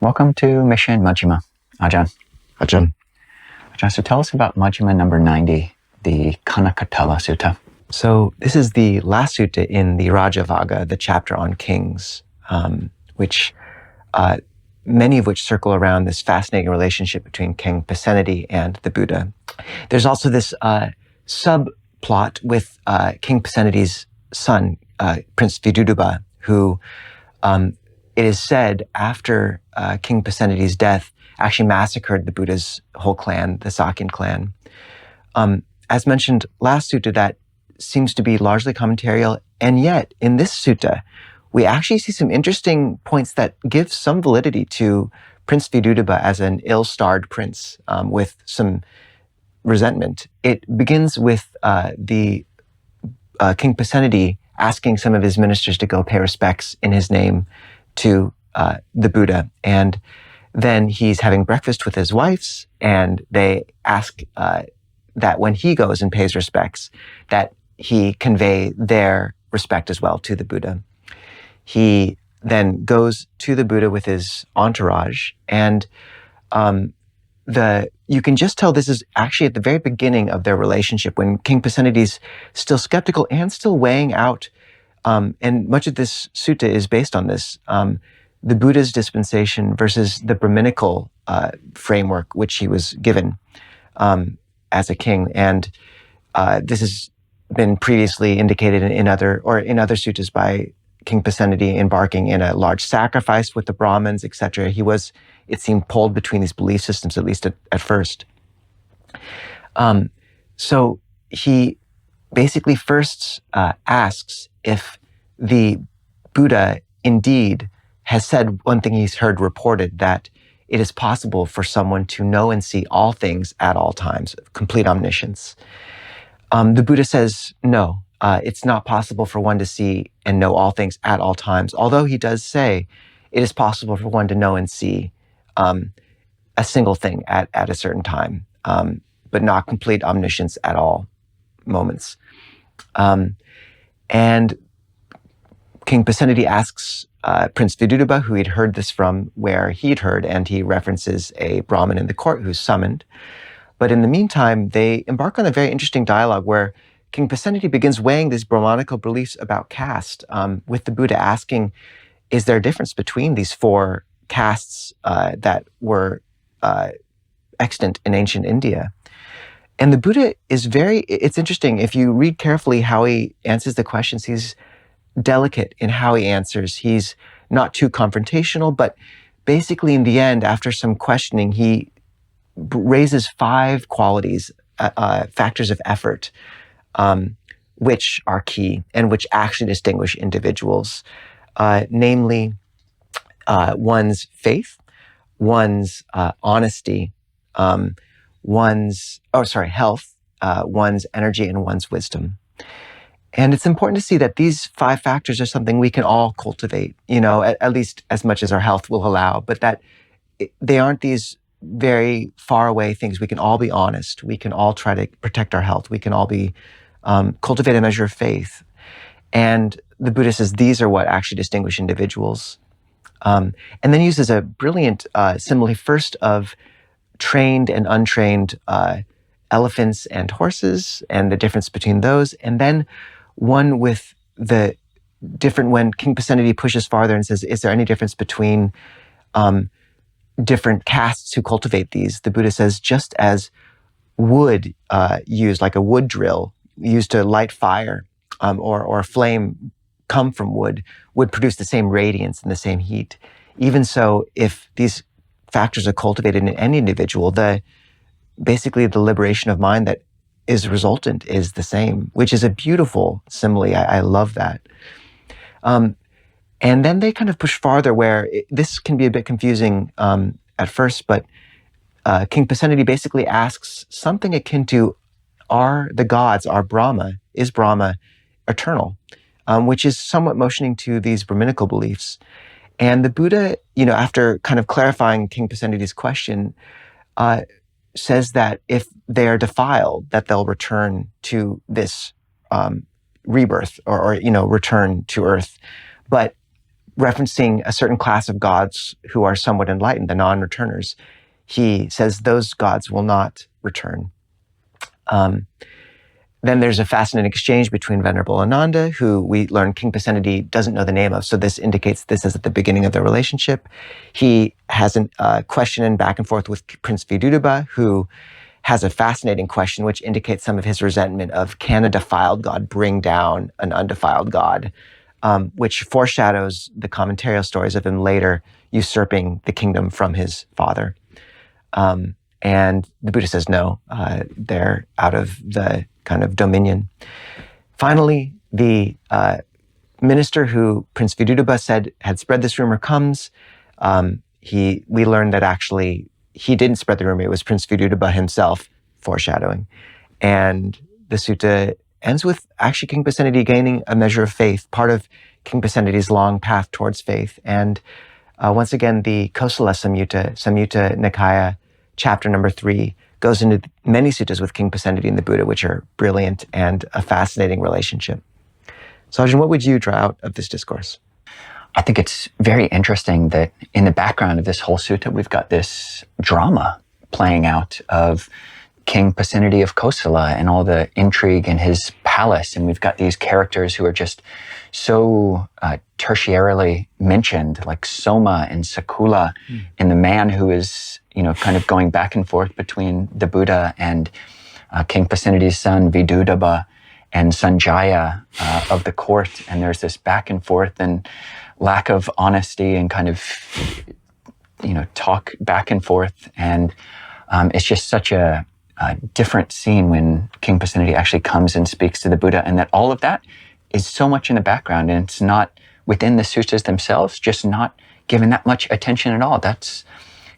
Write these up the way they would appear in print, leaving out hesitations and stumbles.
Welcome to Mission Majjhima, Ajahn. Ajahn. Ajahn, so tell us about Majjhima number 90, the Kanakatala Sutta. So this is the last sutta in the Rajavaga, the chapter on kings, which many of which circle around this fascinating relationship between King Pasenadi and the Buddha. There's also this subplot with King Pasenadi's son, Prince Viduduba, who it is said after King Pasenadi's death actually massacred the Buddha's whole clan, the Sakyan clan. As mentioned last sutta, that seems to be largely commentarial, and yet in this sutta, we actually see some interesting points that give some validity to Prince Viduduba as an ill-starred prince with some resentment. It begins with the King Pasenadi asking some of his ministers to go pay respects in his name to the Buddha. And then he's having breakfast with his wives, and they ask that when he goes and pays respects, that he convey their respect as well to the Buddha. He then goes to the Buddha with his entourage, and you can just tell this is actually at the very beginning of their relationship, when King Pasenadi's still skeptical and still weighing out, and much of this sutta is based on this, the Buddha's dispensation versus the Brahminical framework which he was given as a king. And this has been previously indicated in other suttas by King Pasenadi embarking in a large sacrifice with the Brahmins, etc. He was, it seemed, pulled between these belief systems, at least at first. So he basically first asks if the Buddha indeed has said one thing he's heard reported, that it is possible for someone to know and see all things at all times, complete omniscience. The Buddha says, no, it's not possible for one to see and know all things at all times, although he does say it is possible for one to know and see a single thing at a certain time, but not complete omniscience at all moments. And King Pasenadi asks Prince Viduduba, who he'd heard this from, where he'd heard, and he references a Brahmin in the court who's summoned. But in the meantime, they embark on a very interesting dialogue where King Pasenadi begins weighing these Brahmanical beliefs about caste, with the Buddha asking, is there a difference between these four castes that were extant in ancient India? And the Buddha is it's interesting, if you read carefully how he answers the questions, he's delicate in how he answers. He's not too confrontational, but basically in the end, after some questioning, he raises 5 qualities, factors of effort, which are key and which actually distinguish individuals, namely one's faith, one's honesty, health, one's energy, and one's wisdom. And it's important to see that these 5 factors are something we can all cultivate, at least as much as our health will allow, but that they aren't these very far away things. We can all be honest. We can all try to protect our health. We can all be cultivate a measure of faith. And the Buddha says these are what actually distinguish individuals. And then uses a brilliant simile first of trained and untrained elephants and horses and the difference between those, and then one with the different, when King Pasenadi pushes farther and says, is there any difference between different castes who cultivate these? The Buddha says, just as wood used, like a wood drill, used to light fire, or a flame come from wood, would produce the same radiance and the same heat. Even so, if these factors are cultivated in any individual, basically the liberation of mind that is resultant is the same, which is a beautiful simile. I love that. And then they kind of push farther where this can be a bit confusing at first, but King Pasenadi basically asks something akin to, are the gods, is Brahma eternal? Which is somewhat motioning to these Brahminical beliefs. And the Buddha, after kind of clarifying King Pasenadi's question, says that if they are defiled, that they'll return to this rebirth or return to earth. But referencing a certain class of gods who are somewhat enlightened, the non-returners, he says those gods will not return. Then there's a fascinating exchange between Venerable Ananda, who we learn King Pasenadi doesn't know the name of, so this indicates this is at the beginning of their relationship. He has a question and back and forth with Prince Vidudaba, who has a fascinating question which indicates some of his resentment of, can a defiled god bring down an undefiled god, which foreshadows the commentarial stories of him later usurping the kingdom from his father. And the Buddha says no, they're out of the kind of dominion. Finally, the minister who Prince Vidudaba said had spread this rumor comes. We learned that actually he didn't spread the rumor, it was Prince Vidudaba himself foreshadowing. And the sutta ends with actually King Pasenadi gaining a measure of faith, part of King Pasenadi's long path towards faith. And once again, the Kosala Samyutta Nikaya, chapter number 3, goes into many suttas with King Pasenadi and the Buddha, which are brilliant and a fascinating relationship. So, Ajahn, what would you draw out of this discourse? I think it's very interesting that in the background of this whole sutta, we've got this drama playing out of King Pasenadi of Kosala and all the intrigue in his palace. And we've got these characters who are just so tertiarily mentioned, like Soma and Sakula, and the man who is, kind of going back and forth between the Buddha and King Pasenadi's son, Vidudaba, and Sanjaya of the court. And there's this back and forth and lack of honesty and kind of, talk back and forth. And it's just such a different scene when King Pasenadi actually comes and speaks to the Buddha, and that all of that is so much in the background, and it's not within the suttas themselves, just not given that much attention at all. That's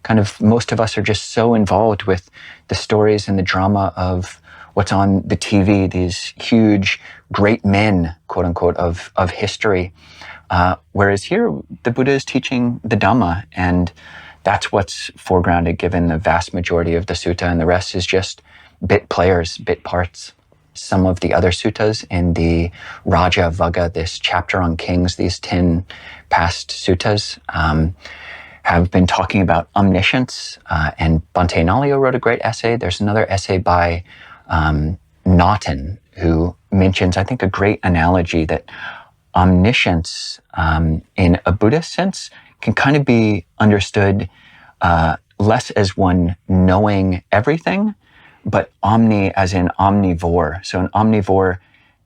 kind of, most of us are just so involved with the stories and the drama of what's on the TV, these huge, great men, quote unquote, of history. Whereas here, the Buddha is teaching the Dhamma, and that's what's foregrounded given the vast majority of the sutta, and the rest is just bit players, bit parts. Some of the other suttas in the Raja Vagga, this chapter on kings, these 10 past suttas, have been talking about omniscience, and Bhante Nalio wrote a great essay. There's another essay by Naughton, who mentions, I think, a great analogy that omniscience, in a Buddhist sense, can kind of be understood less as one knowing everything, but omni as in omnivore. So an omnivore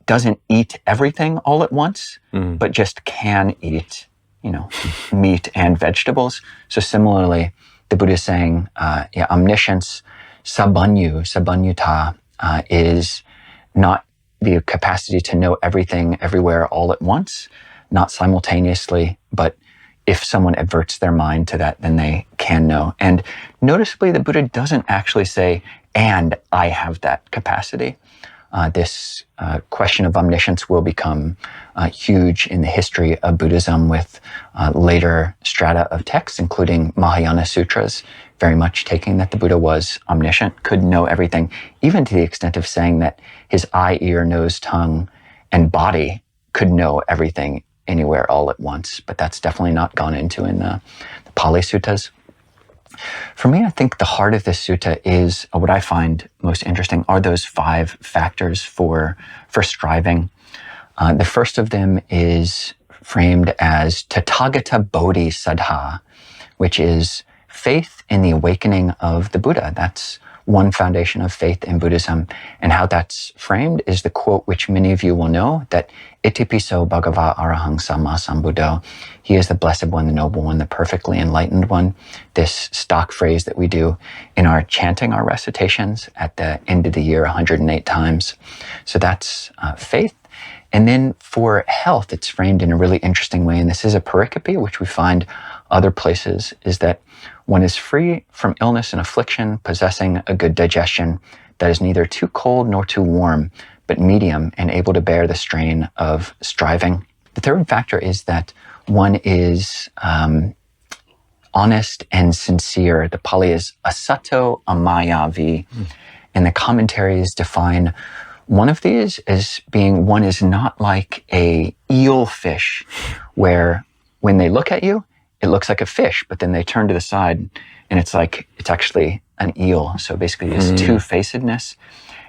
doesn't eat everything all at once, but just can eat, meat and vegetables. So similarly, the Buddha is saying, omniscience, sabanyuta, is not the capacity to know everything everywhere all at once, not simultaneously, but if someone averts their mind to that, then they can know. And noticeably, the Buddha doesn't actually say, and I have that capacity. This question of omniscience will become huge in the history of Buddhism with later strata of texts, including Mahayana sutras, very much taking that the Buddha was omniscient, could know everything, even to the extent of saying that his eye, ear, nose, tongue, and body could know everything anywhere all at once. But that's definitely not gone into in the Pali Suttas. For me, I think the heart of this sutta is, what I find most interesting are those 5 factors for striving. The first of them is framed as Tathagata Bodhi Saddha, which is faith in the awakening of the Buddha. That's one foundation of faith in Buddhism. And how that's framed is the quote which many of you will know, that Itipiso Bhagava Arahang Samma Sambuddho. He is the Blessed One, the Noble One, the perfectly enlightened one. This stock phrase that we do in our chanting, our recitations at the end of the year 108 times. So that's faith. And then for health, it's framed in a really interesting way. And this is a pericope, which we find other places, is that one is free from illness and affliction, possessing a good digestion that is neither too cold nor too warm, but medium and able to bear the strain of striving. The third factor is that one is honest and sincere. The Pali is asato amayavi, and the commentaries define one of these as being one is not like a eelfish, where when they look at you, it looks like a fish, but then they turn to the side and it's like, it's actually an eel. So basically this two-facedness.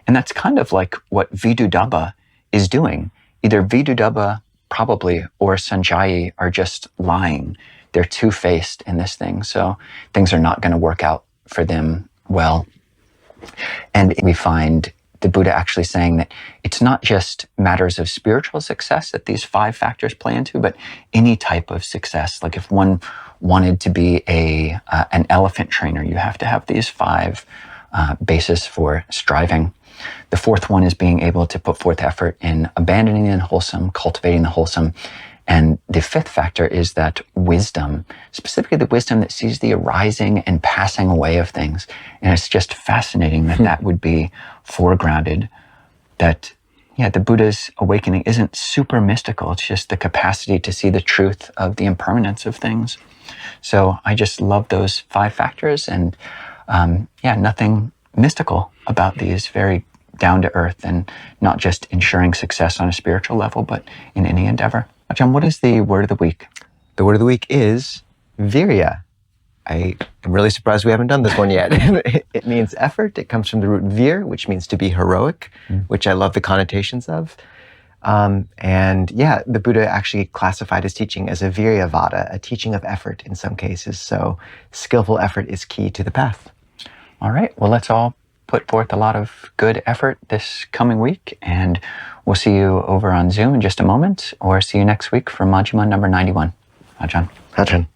And that's kind of like what Viduddhaba is doing. Either Viduddhaba probably or Sanjayi are just lying. They're two-faced in this thing. So things are not going to work out for them well. And we find the Buddha actually saying that it's not just matters of spiritual success that these 5 factors play into, but any type of success. Like if one wanted to be an elephant trainer, you have to have these 5 bases for striving. The 4th one is being able to put forth effort in abandoning the unwholesome, cultivating the wholesome. And the 5th factor is that wisdom, specifically the wisdom that sees the arising and passing away of things. And it's just fascinating that that would be foregrounded, that, the Buddha's awakening isn't super mystical. It's just the capacity to see the truth of the impermanence of things. So I just love those 5 factors, and nothing mystical about these, very down to earth, and not just ensuring success on a spiritual level, but in any endeavor. John, what is the word of the week? The word of the week is virya. I am really surprised we haven't done this one yet. It means effort. It comes from the root vir, which means to be heroic, which I love the connotations of. The Buddha actually classified his teaching as a viryavada, a teaching of effort in some cases. So skillful effort is key to the path. All right. Well, let's all put forth a lot of good effort this coming week, and we'll see you over on Zoom in just a moment, or see you next week for Majjhima number 91. Ajahn. Ajahn.